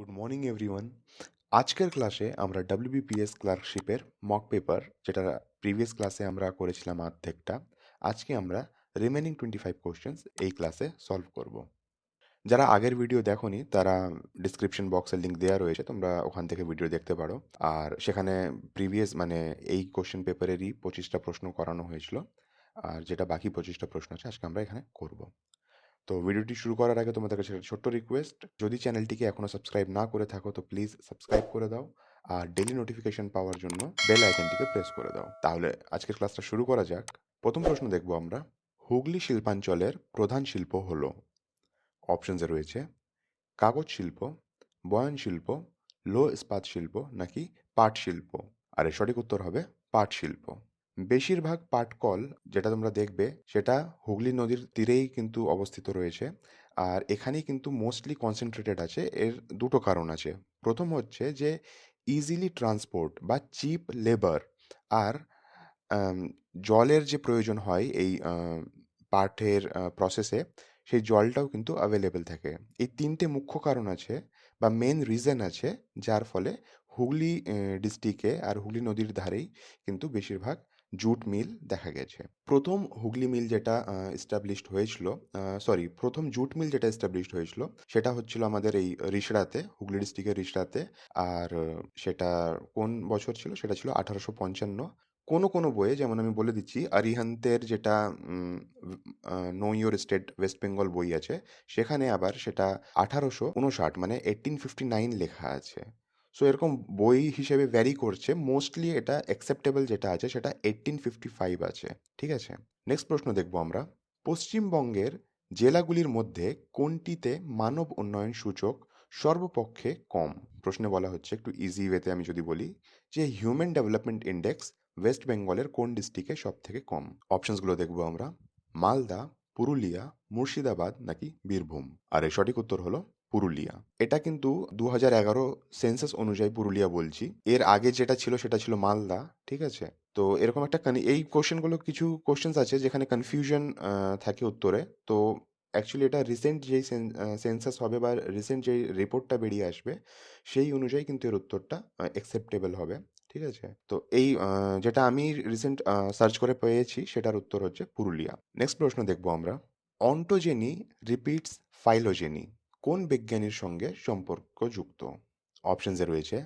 Good morning everyone. আজকের ক্লাসে আমরা ডাব্লিউবিপিএস ক্লার্কশিপের মক পেপার, যেটা প্রিভিয়াস ক্লাসে আমরা করেছিলাম অর্ধেকটা, আজকে আমরা রিমেনিং 25 কোশ্চেন্স এই ক্লাসে সলভ করব। যারা আগের ভিডিও দেখোনি তারা ডিসক্রিপশন বক্সে লিঙ্ক দেওয়া রয়েছে, তোমরা ওখান থেকে ভিডিও দেখতে পারো। আর সেখানে প্রিভিয়াস এই কোশ্চেন পেপারেরই 25টা প্রশ্ন করানো হয়েছিল, আর যেটা বাকি 25টা প্রশ্ন আছে আজকে আমরা এখানে করব। তো ভিডিওটি শুরু করার আগে তোমাদের কাছে একটা ছোট্ট রিকোয়েস্ট, যদি চ্যানেলটিকে এখনও সাবস্ক্রাইব না করে থাকো তো প্লিজ সাবস্ক্রাইব করে দাও, আর ডেলি নোটিফিকেশন পাওয়ার জন্য বেল আইকনটিকে প্রেস করে দাও। তাহলে আজকের ক্লাসটা শুরু করা যাক। প্রথম প্রশ্ন দেখব আমরা, হুগলি শিল্পাঞ্চলের প্রধান শিল্প হলো। অপশনসে রয়েছে কাগজ শিল্প, বয়ন শিল্প, লো ইস্পাত শিল্প নাকি পাট শিল্প। আর এর সঠিক উত্তর হবে পাট শিল্প। বেশিরভাগ পাটকল যেটা তোমরা দেখবে সেটা হুগলি নদীর তীরেই কিন্তু অবস্থিত রয়েছে, আর এখানেই কিন্তু মোস্টলি কনসেন্ট্রেটেড আছে। এর দুটো কারণ আছে। প্রথম হচ্ছে যে ইজিলি ট্রান্সপোর্ট বা চিপ লেবার, আর আম, জলের যে প্রয়োজন হয় এই পাটের প্রসেসে, সেই জলটাও কিন্তু অ্যাভেলেবেল থাকে। এই তিনটে মুখ্য কারণ আছে বা মেন রিজন আছে, যার ফলে হুগলি ডিস্ট্রিক্টে আর হুগলি নদীর ধারেই কিন্তু বেশিরভাগ জুট মিল দেখা গেছে। প্রথম হুগলি মিল যেটা এস্টাবলিশড হয়েছিল, প্রথম জুট মিল যেটা এস্টাবলিশড হয়েছিল সেটা হচ্ছিল আমাদের এই রিষড়াতে, হুগলি ডিস্ট্রিক্টের রিষড়াতে। আর সেটা কোন বছর ছিল? সেটা ছিল 1855। কোনো কোনো বইয়ে, যেমন আমি বলে দিচ্ছি, আরিহান্তের যেটা know your state West Bengal বই আছে, সেখানে আবার সেটা 1859 মানে 1859 লেখা আছে। সো এরকম বই হিসেবে ভ্যারি করছে। মোস্টলি এটা অ্যাকসেপ্টেবল যেটা আছে সেটা 1855 আছে। ঠিক আছে, নেক্সট প্রশ্ন দেখবো আমরা। পশ্চিমবঙ্গের জেলাগুলির মধ্যে কোনটিতে মানব উন্নয়ন সূচক সর্বপক্ষে কম? প্রশ্নে বলা হচ্ছে, একটু ইজি ওয়েতে আমি যদি বলি, যে হিউম্যান ডেভেলপমেন্ট ইন্ডেক্স ওয়েস্ট বেঙ্গলের কোন ডিস্ট্রিক্টে সব থেকে কম? অপশনসগুলো দেখবো আমরা, মালদা, পুরুলিয়া, মুর্শিদাবাদ নাকি বীরভূম। আর এর সঠিক উত্তর হলো পুরুলিয়া। এটা কিন্তু 2011 সেন্সাস অনুযায়ী পুরুলিয়া বলছি, এর আগে যেটা ছিল সেটা ছিল মালদা। ঠিক আছে, তো এরকম একটা এই কোশ্চেনগুলো, কিছু কোশ্চেন্স আছে যেখানে কনফিউশন থাকে উত্তরে। তো অ্যাকচুয়ালি এটা রিসেন্ট যেই সেন্সাস হবে বা রিসেন্ট যেই রিপোর্টটা বেরিয়ে আসবে সেই অনুযায়ী কিন্তু এর উত্তরটা অ্যাকসেপ্টেবল হবে। ঠিক আছে, তো যেটা আমি রিসেন্ট সার্চ করে পেয়েছি সেটার উত্তর হচ্ছে পুরুলিয়া। নেক্সট প্রশ্ন দেখবো আমরা, অন্টোজেনি রিপিটস ফাইলোজেনি কোন বিজ্ঞানীর সঙ্গে সম্পর্কযুক্ত? অপশনসে রয়েছে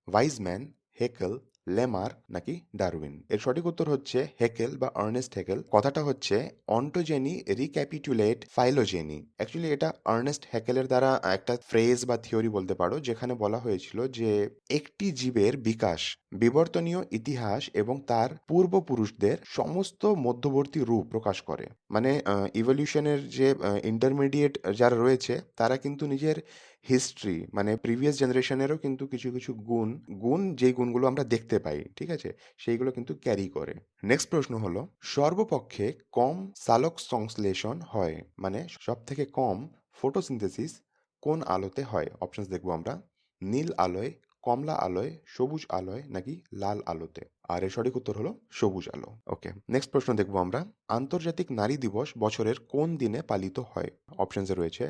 ভাইজম্যান, হেকেল, লেমার্ক নাকি ডারউইন। এর সঠিক উত্তর হচ্ছে হেকেল বা আর্নেস্ট হেকেল। কথাটা হচ্ছে অন্টোজেনি রিক্যাপিটুলেট ফাইলোজেনি। অ্যাকচুয়ালি এটা আর্নেস্ট হেকেলের দ্বারা একটা ফ্রেজ বা থিওরি বলতে পারো, যেখানে বলা হয়েছিল যে একটি জীবের বিকাশ বিবর্তনীয় ইতিহাস এবং তার পূর্বপুরুষদের সমস্ত মধ্যবর্তী রূপ প্রকাশ করে। মানে ইভলিউশনের যে ইন্টারমিডিয়েট যারা রয়েছে তারা কিন্তু নিজের হিস্ট্রি, মানে প্রিভিয়াস জেনারেশনেরও কিন্তু কিছু কিছু গুণ গুণ যেই গুণগুলো আমরা দেখতে পাই, ঠিক আছে, সেইগুলো কিন্তু ক্যারি করে। নেক্সট প্রশ্ন হলো, সর্বপক্ষে কম সালোক সংশ্লেষণ হয়, মানে সব থেকে কম ফটোসিনথেসিস কোন আলোতে হয়? অপশনস দেখবো আমরা, নীল আলোয়, কমলা আলোয়, সবুজ আলোয় নাকি লাল আলোতে। আর এর সঠিক উত্তর হলো সবুজ আলো। ওকে, নেক্সট প্রশ্ন দেখবো আমরা, আন্তর্জাতিক নারী দিবস বছরের কোন দিনে পালিত হয়? অপশনসে রয়েছে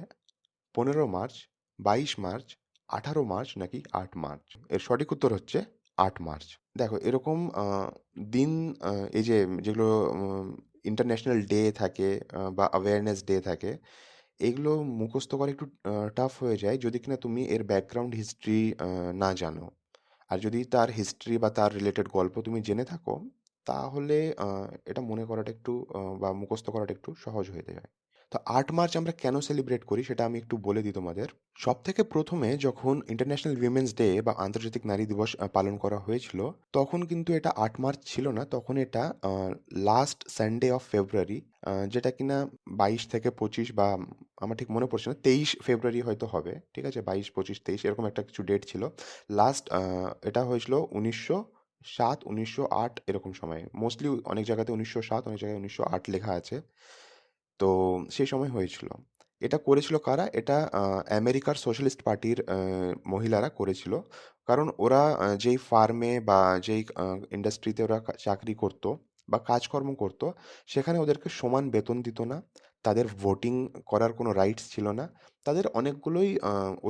15 মার্চ, 22 মার্চ, 18 মার্চ নাকি 8 মার্চ। এর সঠিক উত্তর হচ্ছে 8 মার্চ। দেখো এরকম দিন, এই যে যেগুলো ইন্টারন্যাশনাল ডে থাকে বা অ্যাওয়ারনেস ডে থাকে, এগুলো মুখস্থ করা একটু টাফ হয়ে যায় যদি কিনা তুমি এর ব্যাকগ্রাউন্ড হিস্ট্রি না জানো। আর যদি তার হিস্ট্রি বা তার রিলেটেড গল্প তুমি জেনে থাকো, তাহলে এটা মনে করাটা একটু বা মুখস্থ করাটা একটু সহজ হয়ে যায়। তো 8 মার্চ আমরা কেন সেলিব্রেট করি সেটা আমি একটু বলে দিই তোমাদের। সব থেকে প্রথমে যখন ইন্টারন্যাশনাল উইমেন্স ডে বা আন্তর্জাতিক নারী দিবস পালন করা হয়েছিল, তখন কিন্তু এটা 8 মার্চ ছিল না, তখন এটা লাস্ট সানডে অফ ফেব্রুয়ারি, যেটা কিনা 22 থেকে 25 বা আমার ঠিক মনে পড়ছে না, 23 ফেব্রুয়ারি হয়তো হবে। ঠিক আছে, 22, 25, 23 এরকম একটা কিছু ডেট ছিল লাস্ট। এটা হয়েছিল 1907, 1908 এরকম সময়ে। মোস্টলি অনেক জায়গাতে 1907, অনেক জায়গায় 1908 লেখা আছে। তো সেই সময় হয়েছিল। এটা করেছিল কারা? এটা আমেরিকার সোশ্যালিস্ট পার্টির মহিলারা করেছিল। কারণ ওরা যেই ফার্মে বা যেই ইন্ডাস্ট্রিতে ওরা চাকরি করতো বা কাজকর্ম করতো, সেখানে ওদেরকে সমান বেতন দিত না। তাদের ভোটিং করার কোনো রাইটস ছিল না। তাদের অনেকগুলোই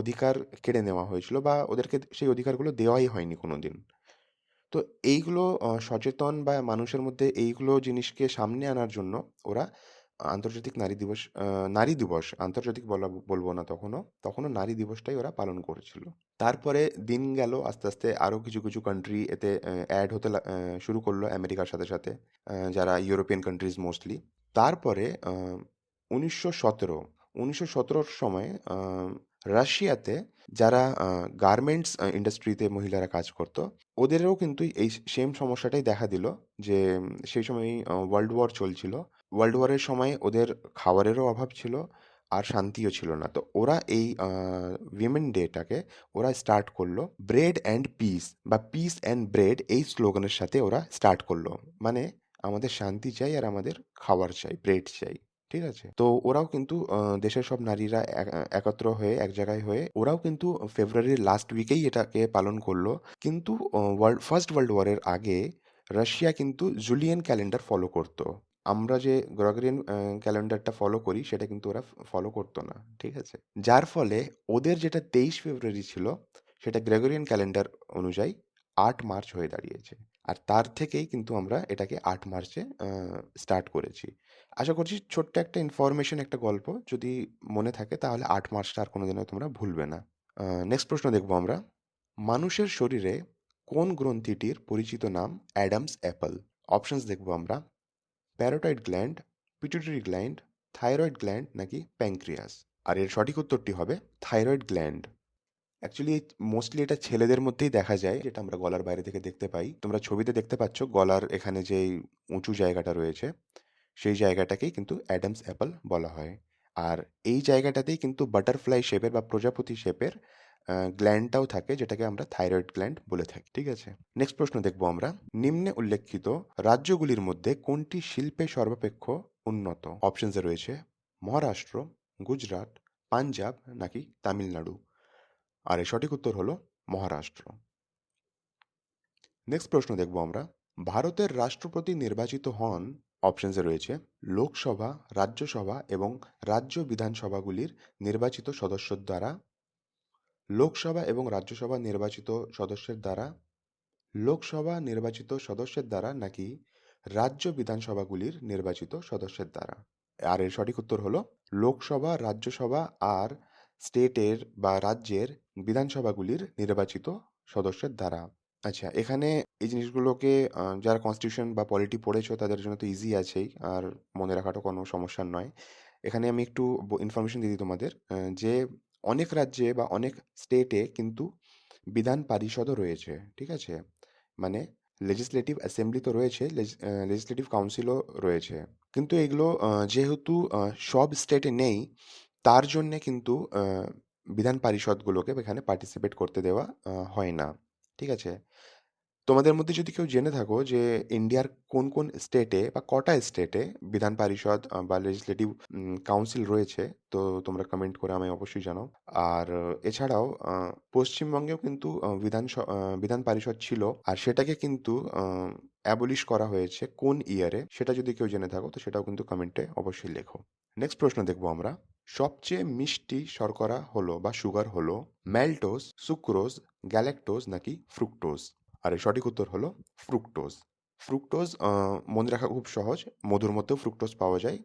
অধিকার কেড়ে নেওয়া হয়েছিল বা ওদেরকে সেই অধিকারগুলো দেওয়াই হয়নি কোনোদিন। তো এইগুলো সচেতন বা মানুষের মধ্যে এইগুলো জিনিসকে সামনে আনার জন্য ওরা আন্তর্জাতিক নারী দিবস আন্তর্জাতিক বলব না তখনও, তখনও নারী দিবসটাই ওরা পালন করেছিল। তারপরে দিন গেল আস্তে, আস্তে আরো কিছু, কিছু কান্ট্রি এতে এড হতে শুরু করলো আমেরিকার সাথে, সাথে যারা ইউরোপিয়ান কান্ট্রিজ মোস্টলি। তারপরে ১৯১৭ ১৯১৭ র সময় রাশিয়াতে যারা গার্মেন্টস ইন্ডাস্ট্রিতে মহিলারা কাজ করত, ওদেরও কিন্তু এই সেম সমস্যাটাই দেখা দিল যে সেই সময়ই ওয়ার্ল্ড ওয়ার চলছিল। ওয়ার্ল্ড ওয়ারের সময় ওদের খাবারেরও অভাব ছিল আর শান্তিও ছিল না। তো ওরা এই উইমেন ডেটাকে ওরা স্টার্ট করলো ব্রেড অ্যান্ড পিস বা পিস অ্যান্ড ব্রেড এই স্লোগানের সাথে ওরা স্টার্ট করলো। মানে আমাদের শান্তি চাই আর আমাদের খাবার চাই, ব্রেড চাই। ঠিক আছে? তো ওরাও কিন্তু দেশের সব নারীরা একত্র হয়ে এক জায়গায় হয়ে ওরাও কিন্তু ফেব্রুয়ারির লাস্ট উইকেই এটাকে পালন করলো। কিন্তু ফার্স্ট ওয়ার্ল্ড ওয়ারের আগে রাশিয়া কিন্তু জুলিয়ান ক্যালেন্ডার ফলো করতো। আমরা যে গ্রেগরিয়ান ক্যালেন্ডারটা ফলো করি সেটা কিন্তু ওরা ফলো করতো না। ঠিক আছে? যার ফলে ওদের যেটা ২৩ ফেব্রুয়ারি ছিল সেটা গ্রেগরিয়ান ক্যালেন্ডার অনুযায়ী ৮ মার্চ হয়ে দাঁড়িয়েছে। আর তার থেকেই কিন্তু আমরা এটাকে ৮ মার্চে স্টার্ট করেছি। আশা করছি ছোট্ট একটা ইনফরমেশন, একটা গল্প যদি মনে থাকে তাহলে ৮ মার্চটা আর কোনোদিনও তোমরা ভুলবে না। নেক্সট প্রশ্ন দেখব আমরা। মানুষের শরীরে কোন গ্রন্থিটির পরিচিত নাম অ্যাডামস অ্যাপল? অপশনস দেখব আমরা। Parotid gland, pituitary gland, thyroid gland নাকি প্যানক্রিয়াস? আর এর সঠিক উত্তরটি হবে থাইরয়েড গ্ল্যান্ড। অ্যাকচুয়ালি মোস্টলি এটা ছেলেদের মধ্যেই দেখা যায়, যেটা আমরা গলার বাইরে থেকে দেখতে পাই। তোমরা ছবিতে দেখতে পাচ্ছ গলার এখানে যেই উঁচু জায়গাটা রয়েছে সেই জায়গাটাকেই কিন্তু অ্যাডামস অ্যাপল বলা হয়। আর এই জায়গাটাতেই কিন্তু বাটারফ্লাই শেপের বা প্রজাপতি শেপের গ্ল্যান্ডটাও থাকে, যেটাকে আমরা থাইরয়েড গ্ল্যান্ড বলে থাকি। ঠিক আছে? নেক্সট প্রশ্ন দেখবো আমরা। নিম্নে উল্লেখিত রাজ্যগুলির মধ্যে কোনটি শিল্পে সর্বাপেক্ষ উন্নত? অপশনসে রয়েছে মহারাষ্ট্র, গুজরাট, পাঞ্জাব নাকি তামিলনাড়ু। আর এর সঠিক উত্তর হলো মহারাষ্ট্র। নেক্সট প্রশ্ন দেখব আমরা। ভারতের রাষ্ট্রপতি নির্বাচিত হন, অপশনসে রয়েছে লোকসভা, রাজ্যসভা এবং রাজ্য বিধানসভাগুলির নির্বাচিত সদস্যের দ্বারা, লোকসভা এবং রাজ্যসভা নির্বাচিত সদস্যের দ্বারা, লোকসভা নির্বাচিত সদস্যের দ্বারা নাকি রাজ্য বিধানসভাগুলির নির্বাচিত সদস্যের দ্বারা। আর এর সঠিক উত্তর হলো লোকসভা, রাজ্যসভা আর স্টেটের বা রাজ্যের বিধানসভাগুলির নির্বাচিত সদস্যের দ্বারা। আচ্ছা, এখানে এই জিনিসগুলোকে যারা কনস্টিটিউশন বা পলিটি পড়েছো তাদের জন্য তো ইজি আছেই, আর মনে রাখাটা কোনো সমস্যার নয়। এখানে আমি একটু ইনফরমেশন দিয়ে দিই তোমাদের, যে অনেক রাজ্যে বা অনেক স্টেটে কিন্তু বিধান পরিষদও রয়েছে। ঠিক আছে? মানে লেজিসলেটিভ অ্যাসেম্বলি তো রয়েছে, লেজিসলেটিভ কাউন্সিলও রয়েছে। কিন্তু এগুলো যেহেতু সব স্টেটে নেই, তার জন্যে কিন্তু বিধান পরিষদগুলোকে এখানে পার্টিসিপেট করতে দেওয়া হয় না। ঠিক আছে? তোমাদের মধ্যে যদি কেউ জেনে থাকো যে ইন্ডিয়ার কোন কোন স্টেটে বা কটা স্টেটে বিধান পরিষদ বা লেজিসলেটিভ কাউন্সিল রয়েছে, তো তোমরা কমেন্ট করে আমায় অবশ্যই জানাও। আর এছাড়াও পশ্চিমবঙ্গেও কিন্তু বিধান পরিষদ ছিল, আর সেটাকে কিন্তু অ্যাবলিশ করা হয়েছে কোন ইয়ারে, সেটা যদি কেউ জেনে থাকো তো সেটাও কিন্তু কমেন্টে অবশ্যই লেখো। নেক্সট প্রশ্ন দেখবো আমরা। সবচেয়ে মিষ্টি শর্করা হলো বা সুগার হলো ম্যালটোজ, সুক্রোজ, গ্যালাক্টোজ নাকি ফ্রুক্টোজ? আর এর সঠিক উত্তর হলো ফ্রুক্টোজ। ফ্রুক্টোজ মনে রাখা খুব সহজ। মধুর মধ্যেও ফ্রুক্টোজ পাওয়া যায়,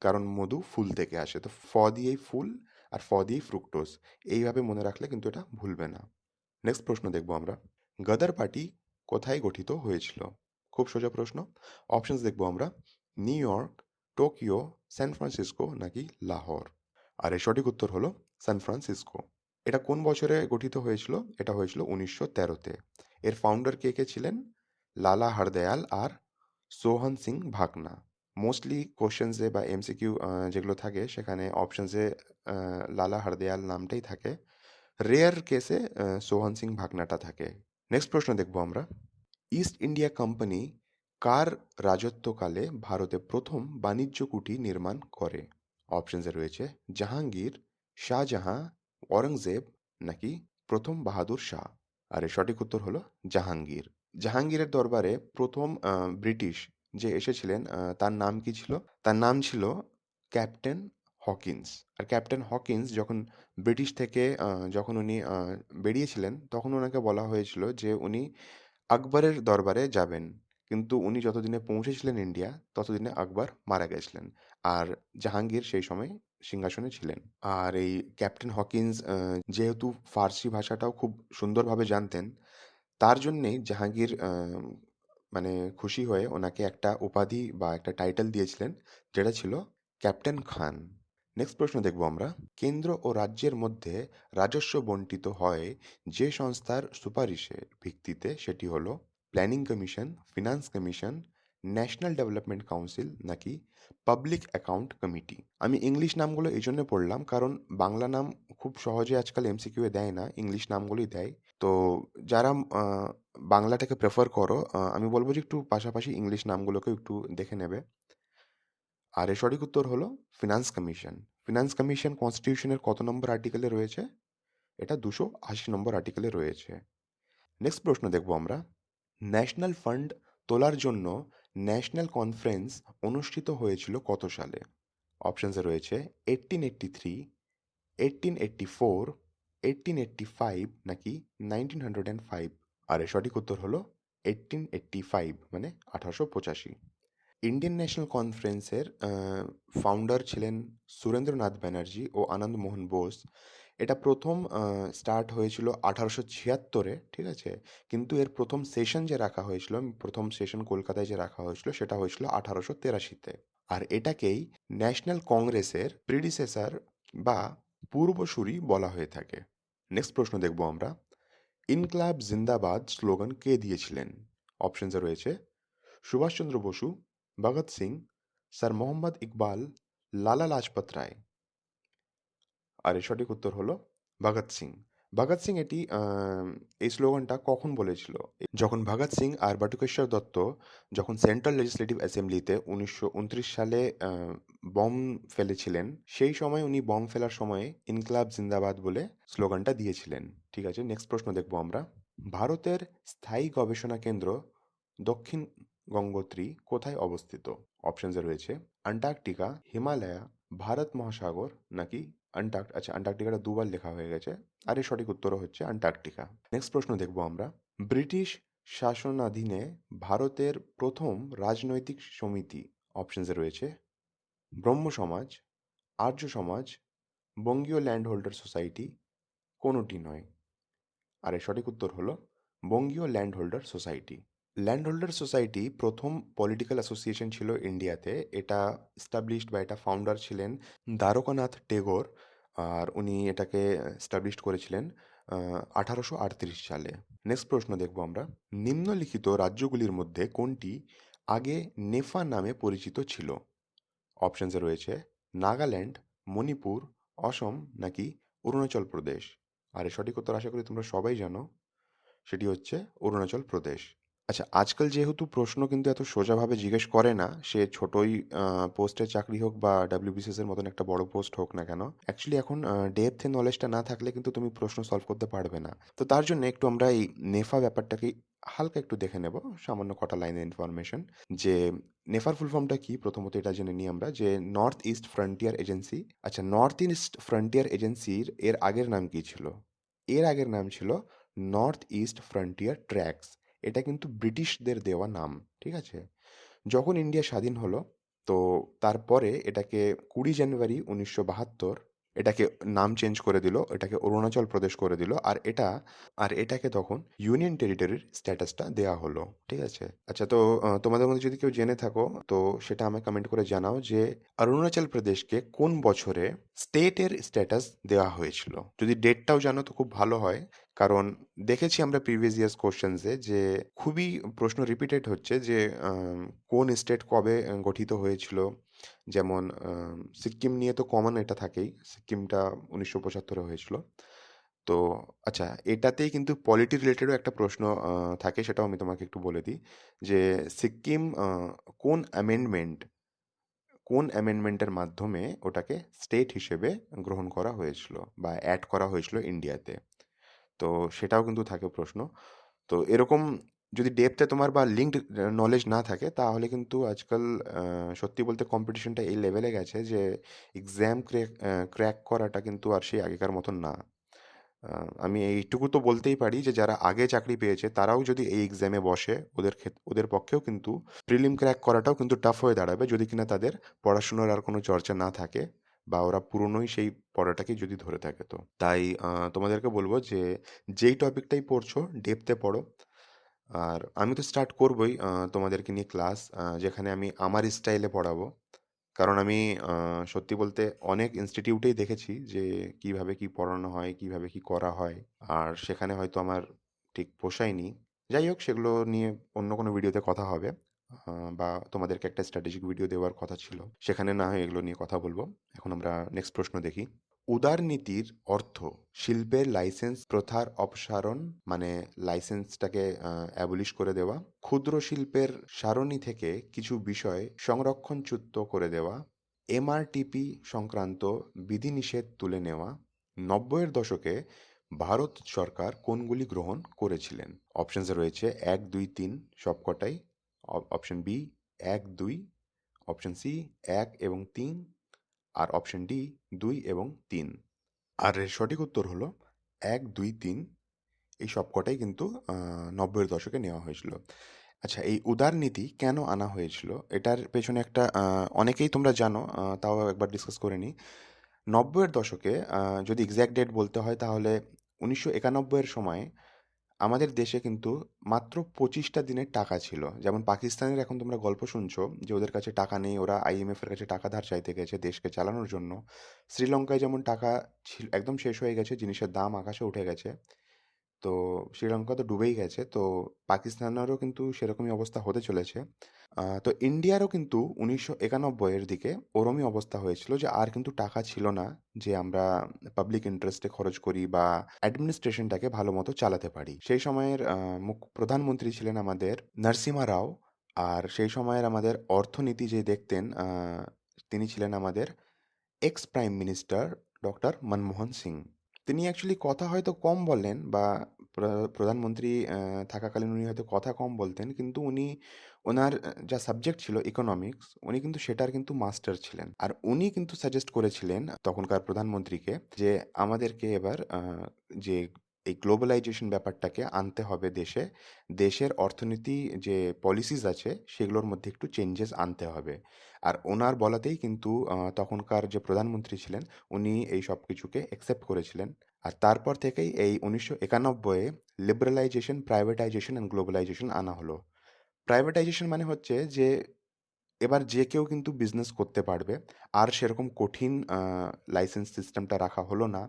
কারণ মধু ফুল থেকে আসে। তো দিয়েই ফুল আর দিয়েই ফ্রুক্টোজ। এইভাবে মনে রাখলে কিন্তু এটা ভুলবে না। নেক্সট প্রশ্ন দেখব আমরা। গদার পার্টি কোথায় গঠিত হয়েছিল? খুব সোজা প্রশ্ন। অপশনস দেখব আমরা। New York, Tokyo, San Francisco নাকি লাহোর। আর এর সঠিক উত্তর হলো সান ফ্রান্সিসকো। এটা কোন বছরে গঠিত হয়েছিল? এটা হয়েছিল ১৯১৩-তে। এর ফাউন্ডার কে কে ছিলেন? লালা হরদয়াল আর সোহন সিং ভাকনা। মোস্টলি কোশ্চেন্সে বা এমসিকিউ যেগুলো থাকে সেখানে অপশনসে লালা হরদয়াল নামটাই থাকে। রেয়ার কেসে সোহন সিং ভাকনাটা থাকে। নেক্সট প্রশ্ন দেখব আমরা। ইস্ট ইন্ডিয়া কোম্পানি কার রাজত্বকালে ভারতে প্রথম বাণিজ্য কুঠি নির্মাণ করে? অপশনসে রয়েছে জাহাঙ্গীর, শাহজাহাঁ, অরঙ্গজেব নাকি প্রথম বাহাদুর শাহ। আর এর সঠিক উত্তর হলো জাহাঙ্গীর। জাহাঙ্গীরের দরবারে প্রথম ব্রিটিশ যে এসেছিলেন তার নাম কি ছিল? তার নাম ছিল ক্যাপ্টেন হকিন্স। আর ক্যাপ্টেন হকিন্স যখন ব্রিটিশ থেকে যখন উনি বেরিয়েছিলেন, তখন ওনাকে বলা হয়েছিল যে উনি আকবরের দরবারে যাবেন। কিন্তু উনি যতদিনে পৌঁছেছিলেন ইন্ডিয়া, ততদিনে আকবর মারা গেছিলেন। আর জাহাঙ্গীর সেই সময় সিংহাসনে ছিলেন। আর এই ক্যাপ্টেন হকিন্স যেহেতু ফার্সি ভাষাটাও খুব সুন্দরভাবে জানতেন, তার জন্যেই জাহাঙ্গীর মানে খুশি হয়ে ওনাকে একটা উপাধি বা একটা টাইটেল দিয়েছিলেন, যেটা ছিল ক্যাপ্টেন খান। নেক্সট প্রশ্ন দেখব আমরা। কেন্দ্র ও রাজ্যের মধ্যে রাজস্ব বণ্টিত হয় যে সংস্থার সুপারিশের ভিত্তিতে, সেটি হলো planning commission, finance commission, national development council নাকি পাবলিক অ্যাকাউন্ট কমিটি। আমি ইংলিশ নামগুলো এই জন্য পড়লাম কারণ বাংলা নাম খুব সহজে আজকাল এমসিকিউ এ দেয় না, ইংলিশ নামগুলোই দেয়। তো যারা বাংলাটাকে প্রেফার করো, আমি বলবো যে একটু পাশাপাশি ইংলিশ নামগুলোকে একটু দেখে নেবে। আর এর সঠিক উত্তর হলো ফিনান্স কমিশন। ফিনান্স কমিশন কনস্টিটিউশনের কত নম্বর আর্টিকেলে রয়েছে? এটা 280 নম্বর আর্টিকেলে রয়েছে। নেক্সট প্রশ্ন দেখব আমরা। ন্যাশনাল ফান্ড তোলার জন্য ন্যাশনাল কনফারেন্স অনুষ্ঠিত হয়েছিল কত সালে? অপশনসে রয়েছে 1883, 1884, 1885 নাকি 1905। আর এর সঠিক উত্তর হলো 1885, মানে 1885। ইন্ডিয়ান ন্যাশনাল কনফারেন্সের ফাউন্ডার ছিলেন সুরেন্দ্রনাথ ব্যানার্জি ও আনন্দ মোহন বোস। এটা প্রথম স্টার্ট হয়েছিল 1876-এ, ঠিক আছে? কিন্তু এর প্রথম সেশন যে রাখা হয়েছিল, প্রথম সেশন কলকাতায় যে রাখা হয়েছিল, সেটা হয়েছিল 1883-তে। আর এটাকেই ন্যাশনাল কংগ্রেসের প্রিডিসেসর বা পূর্বসূরি বলা হয়ে থাকে। নেক্সট প্রশ্ন দেখব আমরা। ইনকলাব জিন্দাবাদ স্লোগান কে দিয়েছিলেন? অপশনসে রয়েছে সুভাষচন্দ্র বসু, ভগৎ সিং, স্যার মোহাম্মদ ইকবাল, লালা লাজপত রায়। আর এর সঠিক উত্তর হলো ভগৎ সিং। ভগৎ সিং এই স্লোগানটা কখন বলেছিল? যখন ভগৎ সিং আর বটুকেশ্বর দত্ত যখন সেন্ট্রাল লেজিসলেটিভ অ্যাসেম্বলিতে 1929 সালে বম ফেলেছিলেন, সেই সময় উনি বম ফেলার সময় ইনকলাব জিন্দাবাদ বলে স্লোগানটা দিয়েছিলেন। ঠিক আছে, নেক্সট প্রশ্ন দেখব আমরা। ভারতের স্থায়ী গবেষণা কেন্দ্র দক্ষিণ গঙ্গোত্রী কোথায় অবস্থিত? অপশনসে রয়েছে আন্টার্কটিকা, হিমালয়া, ভারত মহাসাগর নাকি আচ্ছা, আন্টার্কটিকাটা দুবার লেখা হয়ে গেছে। আর এর সঠিক উত্তরও হচ্ছে আন্টার্কটিকা। নেক্সট প্রশ্ন দেখব আমরা। ব্রিটিশ শাসনাধীনে ভারতের প্রথম রাজনৈতিক সমিতি। অপশনসে রয়েছে ব্রহ্ম সমাজ, আর্য সমাজ, বঙ্গীয় ল্যান্ড হোল্ডার সোসাইটি, কোনোটি নয়। আর এর সঠিক উত্তর হলো বঙ্গীয় land holder society. Land holder society প্রথম পলিটিক্যাল অ্যাসোসিয়েশন ছিল ইন্ডিয়াতে। এটা এস্টাবলিশড বা এটা ফাউন্ডার ছিলেন দ্বারকানাথ টেগোর। আর উনি এটাকে এস্টাবলিশড করেছিলেন 1838 সালে। নেক্সট প্রশ্ন দেখব আমরা। নিম্নলিখিত রাজ্যগুলির মধ্যে কোনটি আগে নেফা নামে পরিচিত ছিল? অপশনসে রয়েছে নাগাল্যান্ড, মণিপুর, অসম নাকি অরুণাচল প্রদেশ। আর এর সঠিক উত্তর আশা করি তোমরা সবাই জানো, সেটি হচ্ছে অরুণাচল প্রদেশ। আচ্ছা, আজকাল যেহেতু প্রশ্ন কিন্তু এত সোজাভাবে জিজ্ঞেস করে না, সে ছোটই পোস্টের চাকরি হোক বা ডাব্লিউবিসিএস এর মতন একটা বড় পোস্ট হোক না কেন, অ্যাকচুয়ালি এখন ডেপথে নলেজটা না থাকলে কিন্তু তুমি প্রশ্ন সলভ করতে পারবে না। তো তার জন্য একটু আমরা এই নেফা ব্যাপারটাকে হালকা একটু দেখে নেব, সামান্য কটা লাইনের ইনফরমেশন। যে নেফার ফুল ফর্মটা কি, প্রথমত এটা জেনে নিই আমরা, যে নর্থ ইস্ট ফ্রন্টিয়ার এজেন্সি। আচ্ছা, নর্থ ইস্ট ফ্রন্টিয়ার এজেন্সির এর আগের নাম কি ছিল? এর আগের নাম ছিল নর্থ ইস্ট ফ্রন্টিয়ার ট্র্যাক্স। এটা কিন্তু ব্রিটিশদের দেওয়া নাম, ঠিক আছে? যখন ইন্ডিয়া স্বাধীন হলো, তো তারপরে এটাকে 20 জানুয়ারি 1972 এটাকে নাম চেঞ্জ করে দিল, এটাকে অরুণাচল প্রদেশ করে দিল। আর এটাকে তখন ইউনিয়ন টেরিটরির স্ট্যাটাসটা দেওয়া হলো, ঠিক আছে? আচ্ছা, তো তোমাদের মধ্যে যদি কেউ জেনে থাকো তো সেটা আমায় কমেন্ট করে জানাও যে অরুণাচল প্রদেশকে কোন বছরে স্টেটের স্ট্যাটাস দেওয়া হয়েছিল। যদি ডেটটাও জানো তো খুব ভালো হয়, কারণ দেখেছি আমরা প্রিভিয়াস ইয়ার্স কোশ্চেন্সে যে খুবই প্রশ্ন রিপিটেড হচ্ছে যে কোন স্টেট কবে গঠিত হয়েছিল। যেমন সিক্কিম নিয়ে তো কমন এটা থাকেই, সিক্কিমটা 1975-এ হয়েছিল। তো আচ্ছা, এটাতেই কিন্তু পলিটি রিলেটেডও একটা প্রশ্ন থাকে, সেটাও আমি তোমাকে একটু বলে দিই যে সিক্কিম কোন অ্যামেন্ডমেন্ট কোন অ্যামেন্ডমেন্টের মাধ্যমে ওটাকে স্টেট হিসেবে গ্রহণ করা হয়েছিল বা অ্যাড করা হয়েছিল ইন্ডিয়াতে। তো সেটাও কিন্তু থাকে প্রশ্ন। তো এরকম যদি ডেপথে তোমার বা লিঙ্কড নলেজ না থাকে তাহলে কিন্তু আজকাল সত্যি বলতে কম্পিটিশনটা এই লেভেলে গেছে যে এক্সাম ক্র্যাক করাটা কিন্তু আর সেই আগেকার মতন না। আমি এইটুকু তো বলতেই পারি যে যারা আগে চাকরি পেয়েছে তারাও যদি এই এক্সামে বসে ওদের পক্ষেও কিন্তু প্রিলিম ক্র্যাক করাটাও কিন্তু টাফ হয়ে দাঁড়াবে যদি কিনা তাদের পড়াশোনার আর কোনো চর্চা না থাকে বা ওরা পুরনোই সেই পড়াটাকেই যদি ধরে থাকে। তো তাই তোমাদেরকে বলবো যে যেই টপিকটাই পড়ছো ডেপথে পড়ো। আর আমি তো স্টার্ট করবই তোমাদেরকে নিয়ে ক্লাস, যেখানে আমি আমার স্টাইলে পড়াবো। কারণ আমি সত্যি বলতে অনেক ইনস্টিটিউটেই দেখেছি যে কিভাবে কি পড়ানো হয়, কিভাবে কি করা হয়। আর সেখানে হয়তো আমার ঠিক পোষায়নি। যাই হোক সেগুলো নিয়ে অন্য কোনো ভিডিওতে কথা হবে। বা তোমাদেরকে একটা স্ট্র্যাটেজিক ভিডিও দেওয়ার কথা ছিল। সেখানে না হয় এগুলো নিয়ে কথা বলবো। এখন আমরা নেক্সট প্রশ্ন দেখি। উদারনীতির অর্থ শিল্পের লাইসেন্স প্রথার অপসারণ, মানে লাইসেন্সটাকে অ্যাবলিশ করে দেওয়া, ক্ষুদ্র শিল্পের সারণী থেকে কিছু বিষয় সংরক্ষণচ্যুত করে দেওয়া, এমআরটিপি সংক্রান্ত বিধিনিষেধ তুলে নেওয়া। ৯০-এর দশকে ভারত সরকার কোনগুলি গ্রহণ করেছিলেন? অপশনসে রয়েছে ১, ২, ৩ সবকটাই। অপশন বি ১, ২, অপশন সি ১ এবং ৩, আর অপশন ডি ২ এবং ৩। আর এর সঠিক উত্তর হলো ১, ২, ৩। এই সবকটাই কিন্তু ৯০-এর দশকে নেওয়া হয়েছিল। আচ্ছা, এই উদারনীতি কেন আনা হয়েছিল? এটার পেছনে একটা অনেকেই তোমরা জানো, তাও একবার ডিসকাস করে নিই। ৯০-এর দশকে যদি এক্সাক্ট ডেট বলতে হয় তাহলে ১৯৯১-এর সময় আমাদের দেশে কিন্তু মাত্র ২৫টা দিনের টাকা ছিল। যেমন পাকিস্তানের এখন তোমরা গল্প শুনছো যে ওদের কাছে টাকা নেই, ওরা আইএমএফ এর কাছে টাকা ধার চাইতে গেছে দেশকে চালানোর জন্য। শ্রীলঙ্কায় যেমন টাকা একদম শেষ হয়ে গেছে, জিনিসের দাম আকাশে উঠে গেছে। তো শ্রীলঙ্কা তো ডুবেই গেছে। তো পাকিস্তানেরও কিন্তু সেরকমই অবস্থা হতে চলেছে। তো ইন্ডিয়ারও কিন্তু ১৯৯১-এর দিকে ওরমই অবস্থা হয়েছিল যে আর কিন্তু টাকা ছিল না যে আমরা পাবলিক ইন্টারেস্টে খরচ করি বা অ্যাডমিনিস্ট্রেশনটাকে ভালো মতো চালাতে পারি। সেই সময়ের প্রধানমন্ত্রী ছিলেন আমাদের নরসিমহা রাও। আর সেই সময়ের আমাদের অর্থনীতি যে দেখতেন, তিনি ছিলেন আমাদের x prime minister doctor Manmohan Singh. তিনি অ্যাকচুয়ালি কথা হয়তো কম বলেন বা প্রধানমন্ত্রী থাকাকালীন উনি হয়তো কথা কম বলতেন, কিন্তু উনি ওনার যা সাবজেক্ট ছিল ইকোনমিক্স, উনি কিন্তু সেটার কিন্তু মাস্টার ছিলেন। আর উনি কিন্তু সাজেস্ট করেছিলেন তখনকার প্রধানমন্ত্রীকে যে আমাদেরকে এবার যে এই গ্লোবালাইজেশন ব্যাপারটাকে আনতে হবে দেশে। দেশের অর্থনীতি যে পলিসিস আছে সেগুলোর মধ্যে একটু চেঞ্জেস আনতে হবে। আর ওনার বলাতেই কিন্তু তখনকার যে প্রধানমন্ত্রী ছিলেন উনি এই সব কিছুকে অ্যাকসেপ্ট করেছিলেন। আর তারপর থেকেই এই ১৯৯১-এ লিবারালাইজেশন, প্রাইভেটাইজেশন অ্যান্ড গ্লোবালাইজেশন আনা হলো। প্রাইভেটাইজেশন মানে হচ্ছে যে এবার যে কেউ কিন্তু বিজনেস করতে পারবে। আর সেরকম কঠিন লাইসেন্স সিস্টেমটা রাখা হলো না।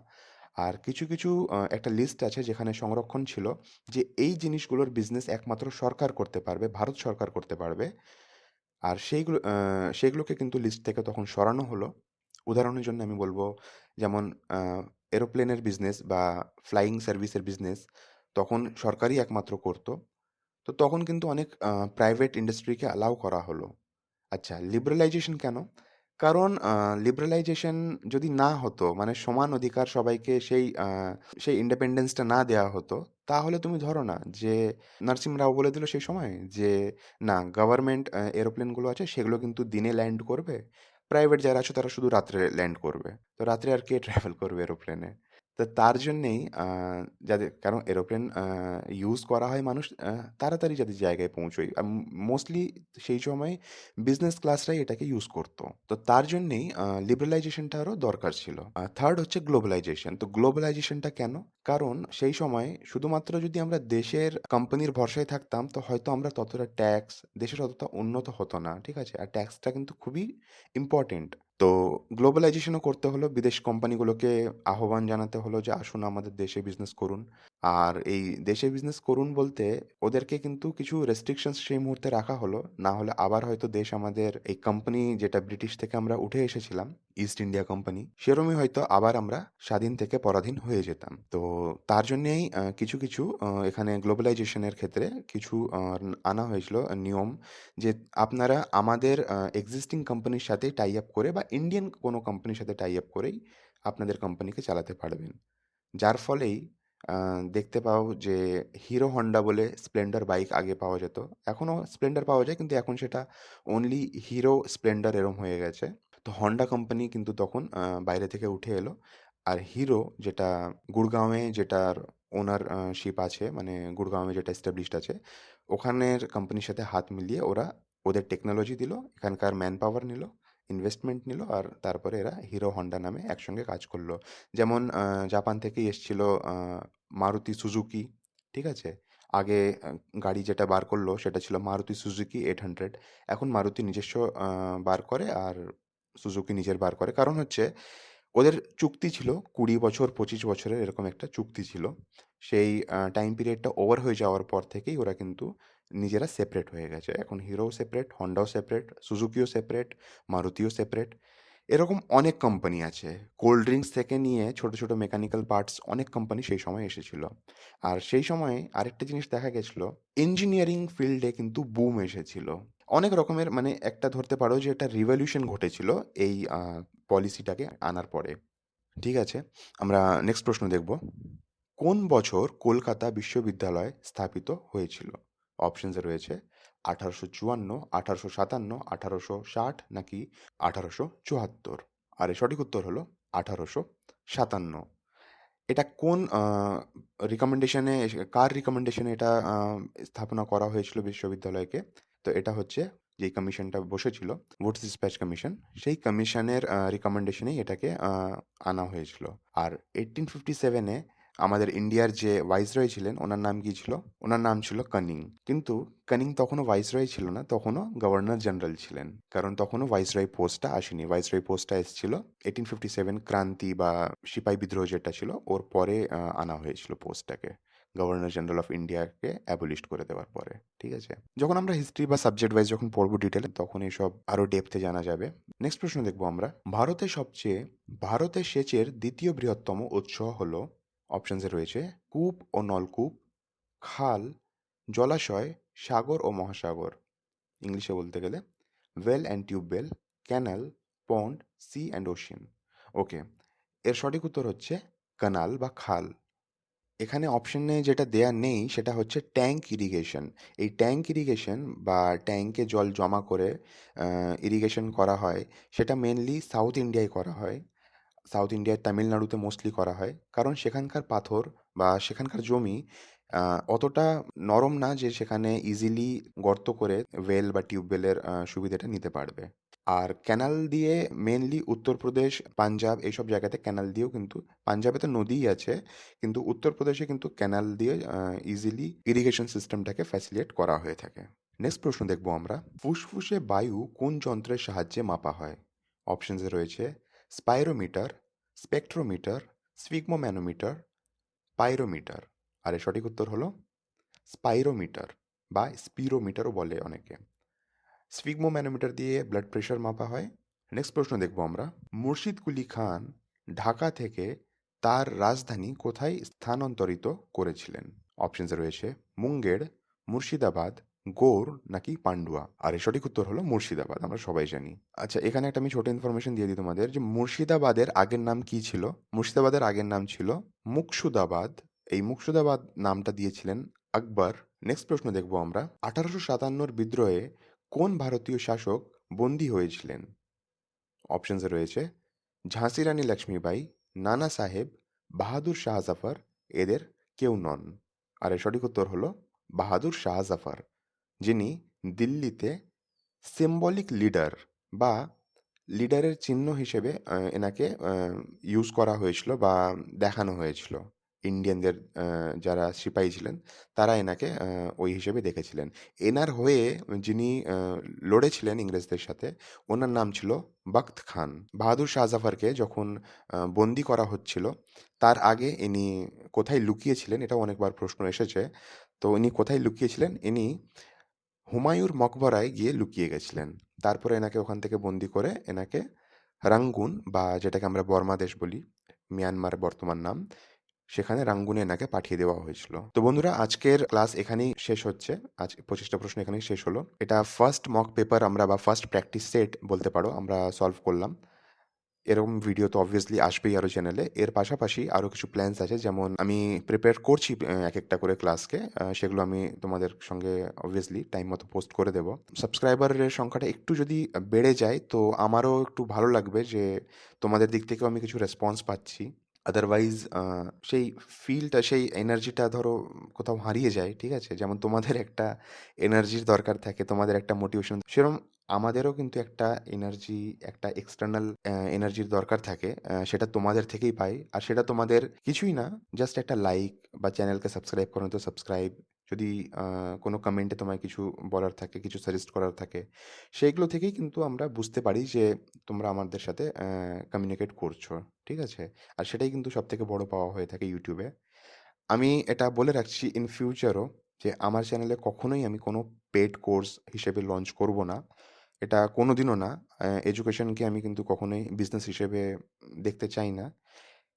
আর কিছু, কিছু একটা লিস্ট আছে যেখানে সংরক্ষণ ছিল যে এই জিনিসগুলোর বিজনেস একমাত্র সরকার করতে পারবে, ভারত সরকার করতে পারবে। আর সেইগুলোকে কিন্তু লিস্ট থেকে তখন সরানো হলো। উদাহরণের জন্য আমি বলব, যেমন আ এরোপ্লেনের বিজনেস বা ফ্লাইং সার্ভিসের বিজনেস তখন সরকারই একমাত্র করত। তো তখন কিন্তু অনেক প্রাইভেট ইন্ডাস্ট্রিকে অ্যালাও করা হলো। আচ্ছা, লিবারালাইজেশন কেন? কারণ লিবারালাইজেশন যদি না হতো, মানে সমান অধিকার সবাইকে সেই ইন্ডিপেন্ডেন্সটা না দেওয়া হতো, তাহলে তুমি ধরো না যে নরসিম রাও বলে দিল সেই সময় যে না, গভর্নমেন্ট এরোপ্লেনগুলো আছে সেগুলো কিন্তু দিনে ল্যান্ড করবে। প্রাইভেট যারা আছে তারা শুধু রাত্রে ল্যান্ড করবে। তো রাত্রে আর কে ট্রাভেল করবে এরোপ্লেনে? তো তার জন্যেই যাদের, কারণ এরোপ্লেন ইউজ করা হয় মানুষ তাড়াতাড়ি যাতে জায়গায় পৌঁছোয়। মোস্টলি সেই সময় বিজনেস ক্লাসরাই এটাকে ইউজ করতো। তো তার জন্যেই লিবারালাইজেশনটা আরও দরকার ছিল। থার্ড হচ্ছে গ্লোবালাইজেশন। তো গ্লোবালাইজেশনটা কেন? কারণ সেই সময় শুধুমাত্র যদি আমরা দেশের কোম্পানির ভরসায় থাকতাম তো হয়তো আমরা ততটা ট্যাক্স, দেশের ততটা উন্নত হতো না, ঠিক আছে? আর ট্যাক্সটা কিন্তু খুবই ইম্পর্টেন্ট। তো গ্লোবালাইজেশনও করতে হলো, বিদেশ কোম্পানিগুলোকে আহ্বান জানাতে হলো যে আসুন আমাদের দেশে বিজনেস করুন। আর এই দেশে বিজনেস করুন বলতে ওদেরকে কিন্তু কিছু রেস্ট্রিকশনস সেই মুহূর্তে রাখা হলো। না হলে আবার হয়তো দেশ আমাদের এই কোম্পানি যেটা ব্রিটিশ থেকে আমরা উঠে এসেছিলাম, ইস্ট ইন্ডিয়া কোম্পানি, সেরমই হয়তো আবার আমরা স্বাধীন থেকে পরাধীন হয়ে যেতাম। তো তার জন্যেই কিছু, কিছু এখানে গ্লোবালাইজেশনের ক্ষেত্রে কিছু আনা হয়েছিল নিয়ম, যে আপনারা আমাদের এক্সিস্টিং কোম্পানির সাথে টাই আপ করে বা ইন্ডিয়ান কোনো কোম্পানির সাথে টাই আপ করেই আপনাদের কোম্পানিকে চালাতে পারবেন। যার ফলেই দেখতে পাও যে হিরো হন্ডা বলে স্প্লেন্ডার বাইক আগে পাওয়া যেত। এখনও স্প্লেন্ডার পাওয়া যায়, কিন্তু এখন সেটা অনলি হিরো স্প্লেন্ডার এরম হয়ে গেছে। তো হন্ডা কোম্পানি কিন্তু তখন বাইরে থেকে উঠে এলো। আর হিরো, যেটা গুড়গাঁওয়ে, যেটার ওনারশিপ আছে, মানে গুড়গাঁওয়ে যেটা এস্টাবলিশড আছে, ওখানের কোম্পানির সাথে হাত মিলিয়ে ওরা ওদের টেকনোলজি দিল, এখানকার ম্যান পাওয়ার নিল, ইনভেস্টমেন্ট নিল, আর তারপরে এরা হিরো হন্ডা নামে একসঙ্গে কাজ করলো। যেমন জাপান থেকেই এসছিল মারুতি সুজুকি, ঠিক আছে? আগে গাড়ি যেটা বার করলো সেটা ছিল মারুতি সুজুকি 800। এখন মারুতি নিজস্ব বার করে, আর সুজুকি নিজের বার করে। কারণ হচ্ছে ওদের চুক্তি ছিল 20 বছর 25 বছরের, এরকম একটা চুক্তি ছিল। সেই টাইম পিরিয়ডটা ওভার হয়ে যাওয়ার পর থেকেই ওরা কিন্তু নিজেরা সেপারেট হয়ে গেছে। এখন হিরোও সেপারেট, হন্ডাও সেপারেট, সুজুকিও সেপারেট, মারুতিও সেপারেট। এরকম অনেক কোম্পানি আছে। কোল্ড ড্রিঙ্কস থেকে নিয়ে ছোট ছোট মেকানিক্যাল পার্টস অনেক কোম্পানি সেই সময় এসেছিল। আর সেই সময়ে আরেকটা জিনিস দেখা গেছিল, ইঞ্জিনিয়ারিং ফিল্ডে কিন্তু বুম এসেছিল অনেক রকমের। মানে একটা ধরতে পারো যে একটা রিভলিউশন ঘটেছিল এই পলিসিটাকে আনার পরে। ঠিক আছে, আমরা নেক্সট প্রশ্ন দেখব। কোন বছর কলকাতা বিশ্ববিদ্যালয় স্থাপিত হয়েছিল? অপশনসে রয়েছে 1854, 1857, 1860 নাকি 1874। আর এর সঠিক উত্তর হলো 1857। এটা কোন রিকমেন্ডেশনে, কার রিকমেন্ডেশনে এটা স্থাপনা করা হয়েছিল বিশ্ববিদ্যালয়কে? তো এটা হচ্ছে, যেই কমিশনটা বসেছিল, ভোটস ডিসপ্যাচ কমিশন, সেই কমিশনের রিকমেন্ডেশনেই এটাকে আনা হয়েছিল। আর 1857-এ আমাদের ইন্ডিয়ার যে ভাইসরয় ছিলেন, ওনার নাম কি ছিল? ওনার নাম ছিল কানিং। কিন্তু কানিং তখনও ভাইসরয় ছিল না, তখনও গভর্নর জেনারেল ছিলেন। কারণ তখনও ভাইসরয় পোস্টটা আসেনি। ভাইসরয় পোস্টটা এসেছিল 1857 ক্রান্তি বা সিপাহি বিদ্রোহ যেটা ছিল ওর পরে আনা হয়েছিল পোস্টটাকে, গভর্নর জেনারেল অফ ইন্ডিয়াকে অ্যাবলিশড করে দেওয়ার পরে। ঠিক আছে, যখন আমরা হিস্ট্রি বা সাবজেক্ট ওয়াইজ যখন পড়বো ডিটেলে, তখন এসব আরও ডেপথে জানা যাবে। নেক্সট প্রশ্ন দেখবো আমরা। ভারতে সেচের দ্বিতীয় বৃহত্তম উৎস হলো, অপশনসে রয়েছে কূপ ও নলকূপ, খাল, জলাশয়, সাগর ও মহাসাগর। ইংলিশে বলতে গেলে well and tubewell, canal, pond, sea and ocean. Okay, এর সঠিক উত্তর হচ্ছে কানাল বা খাল। এখানে অপশনে যেটা দেয়া নেই সেটা হচ্ছে ট্যাঙ্ক ইরিগেশন। এই ট্যাঙ্ক ইরিগেশন বা ট্যাঙ্কে জল জমা করে ইরিগেশন করা হয়, সেটা মেনলি সাউথ ইন্ডিয়ায় করা হয়। সাউথ ইন্ডিয়ার তামিলনাড়ুতে মোস্টলি করা হয়, কারণ সেখানকার পাথর বা সেখানকার জমি অতটা নরম না যে সেখানে ইজিলি গর্ত করে ওয়েল বা টিউবওয়েলের সুবিধাটা নিতে পারবে। আর ক্যানাল দিয়ে মেনলি উত্তরপ্রদেশ, পাঞ্জাব এইসব জায়গাতে ক্যানাল দিয়েও, কিন্তু পাঞ্জাবে তো নদীই আছে, কিন্তু উত্তরপ্রদেশে কিন্তু ক্যানাল দিয়ে ইজিলি ইরিগেশন সিস্টেমটাকে ফ্যাসিলিটেট করা হয়ে থাকে। নেক্সট প্রশ্ন দেখবো আমরা। ফুসফুসে বায়ু কোন যন্ত্রের সাহায্যে মাপা হয়? অপশনসে রয়েছে স্পাইরোমিটার, স্পেকট্রোমিটার, স্ফিগমোম্যানোমিটার, পাইরোমিটার। আর এর সঠিক উত্তর হলো স্পাইরোমিটার বা স্পিরোমিটারও বলে অনেকে। স্ফিগমোম্যানোমিটার দিয়ে ব্লাড প্রেশার মাপা হয়। নেক্সট প্রশ্ন দেখব আমরা। মুর্শিদ কুলি খান ঢাকা থেকে তার রাজধানী কোথায় স্থানান্তরিত করেছিলেন? অপশনসে রয়েছে মুঙ্গের, মুর্শিদাবাদ, গৌড় নাকি পান্ডুয়া। আর এর সঠিক উত্তর হলো মুর্শিদাবাদ, আমরা সবাই জানি। আচ্ছা, এখানে একটা আমি ছোট ইনফরমেশন দিয়ে দিই তোমাদের, যে মুর্শিদাবাদের আগের নাম কি ছিল? মুর্শিদাবাদের আগের নাম ছিল মুকসুদাবাদ। এই মুকসুদাবাদ নামটা দিয়েছিলেন আকবর। নেক্সট প্রশ্ন দেখব আমরা। 1857-র বিদ্রোহে কোন ভারতীয় শাসক বন্দী হয়েছিলেন? অপশনসে রয়েছে ঝাঁসি রানী লক্ষ্মীবাই, নানা সাহেব, বাহাদুর শাহ জাফর, এদের কেউ নন। আর এর সঠিক উত্তর হলো বাহাদুর শাহ জাফর, যিনি দিল্লিতে সিম্বলিক লিডার বা লিডারের চিহ্ন হিসেবে এনাকে ইউজ করা হয়েছিল বা দেখানো হয়েছিল। ইন্ডিয়ানদের যারা সিপাহী ছিলেন তারা এনাকে ওই হিসেবে দেখেছিলেন। এনার হয়ে যিনি লড়েছিলেন ইংরেজদের সাথে, ওনার নাম ছিল বখত খান। বাহাদুর শাহ জাফরকে যখন বন্দি করা হচ্ছিল, তার আগে ইনি কোথায় লুকিয়েছিলেন, এটাও অনেকবার প্রশ্ন এসেছে। তো ইনি কোথায় লুকিয়েছিলেন? ইনি হুমায়ুর মকবরায় গিয়ে লুকিয়ে গেছিলেন। তারপরে এনাকে ওখান থেকে বন্দি করে এনাকে রাঙ্গুন, বা যেটাকে আমরা বর্মা দেশ বলি, মিয়ানমার বর্তমান নাম, সেখানে রাঙ্গুনে এনাকে পাঠিয়ে দেওয়া হয়েছিল। তো বন্ধুরা, আজকের ক্লাস এখানেই শেষ হচ্ছে। আজ 25টা প্রশ্ন এখানেই শেষ হলো। এটা ফার্স্ট মক পেপার আমরা, বা ফার্স্ট প্র্যাকটিস সেট বলতে পারো, আমরা সলভ করলাম। এরকম ভিডিও তো অবভিয়াসলি আসবেই আরো চ্যানেলে। এর পাশাপাশি আরো কিছু প্ল্যানস আছে, যেমন আমি প্রিপেয়ার করছি একেকটা করে ক্লাসকে। সেগুলো আমি তোমাদের সঙ্গে অবভিয়াসলি টাইম মতো পোস্ট করে দেব। সাবস্ক্রাইবারের সংখ্যাটা একটু যদি বেড়ে যায় তো আমারও একটু ভালো লাগবে যে তোমাদের দিক থেকেও আমি কিছু রেসপন্স পাচ্ছি। আদারওয়াইজ সেই ফিলটা, সেই এনার্জিটা ধরো কোথাও হারিয়ে যায়, ঠিক আছে? যেমন তোমাদের একটা এনার্জির দরকার থাকে, তোমাদের একটা মোটিভেশন, সেরকম আমাদেরও কিন্তু একটা এনার্জি, একটা এক্সটার্নাল এনার্জির দরকার থাকে। সেটা তোমাদের থেকেই পাই। আর সেটা তোমাদের কিছুই না, জাস্ট একটা লাইক বা চ্যানেলকে সাবস্ক্রাইব করো তো সাবস্ক্রাইব। যদি কোনো কমেন্টে তোমায় কিছু বলার থাকে, কিছু সাজেস্ট করার থাকে, সেইগুলো থেকেই কিন্তু আমরা বুঝতে পারি যে তোমরা আমাদের সাথে কমিউনিকেট করছো, ঠিক আছে? আর সেটাই কিন্তু সবথেকে বড় পাওয়া হয়ে থাকে ইউটিউবে। আমি এটা বলে রাখছি ইন ফিউচারও যে আমার চ্যানেলে কখনোই আমি কোনো পেইড কোর্স হিসেবে লঞ্চ করব না। এটা কোনোদিনও না। এডুকেশনকে আমি কিন্তু কখনোই বিজনেস হিসেবে দেখতে চাই না।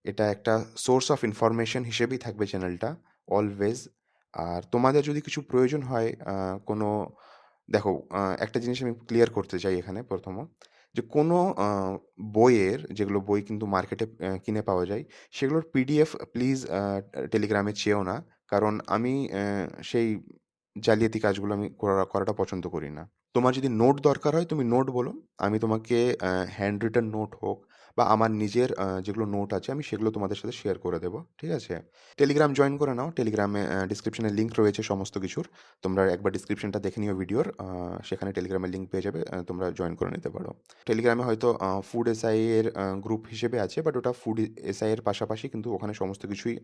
এটা একটা সোর্স অফ ইনফরমেশন হিসেবেই থাকবে চ্যানেলটা অলওয়েজ। আর তোমাদের যদি কিছু প্রয়োজন হয় কোনো, দেখো, একটা জিনিস আমি ক্লিয়ার করতে চাই এখানে প্রথমত, যে কোনো বইয়ের, যেগুলো বই কিন্তু মার্কেটে কিনে পাওয়া যায়, সেগুলোর পিডিএফ প্লিজ টেলিগ্রামে চেয়েও না। কারণ আমি সেই জালিয়াতি কাজগুলো আমি করাটা পছন্দ করি না। তোমার যদি নোট দরকার হয় তুমি নোট বলো। আমি তোমাকে হ্যান্ড রিটেন নোট হোক বা আমার নিজের যেগুলো নোট আছে আমি সেগুলো তোমাদের সাথে শেয়ার করে দেবো, ঠিক আছে? টেলিগ্রাম জয়েন করে নাও। টেলিগ্রামে ডিসক্রিপশনে লিঙ্ক রয়েছে সমস্ত কিছুর। তোমরা একবার ডিসক্রিপশনটা দেখে নিও ভিডিওর। সেখানে টেলিগ্রামের লিঙ্ক পেয়ে যাবে। তোমরা জয়েন করে নিতে পারো। টেলিগ্রামে হয়তো ফুড এসআই এর গ্রুপ হিসেবে আছে, বাট ওটা ফুড এসআই এর পাশাপাশি কিন্তু ওখানে সমস্ত কিছুই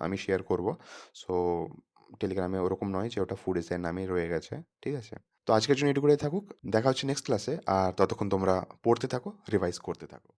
আমি শেয়ার করব। সো টেলিগ্রামে ওরকম নয় যে ওটা ফুড এসআই নামেই রয়ে গেছে, ঠিক আছে? তো আজকের জন্য এটুকুই থাকুক। দেখা হচ্ছে নেক্সট ক্লাসে। আর ততক্ষণ তোমরা পড়তে থাকো, রিভাইজ করতে থাকো।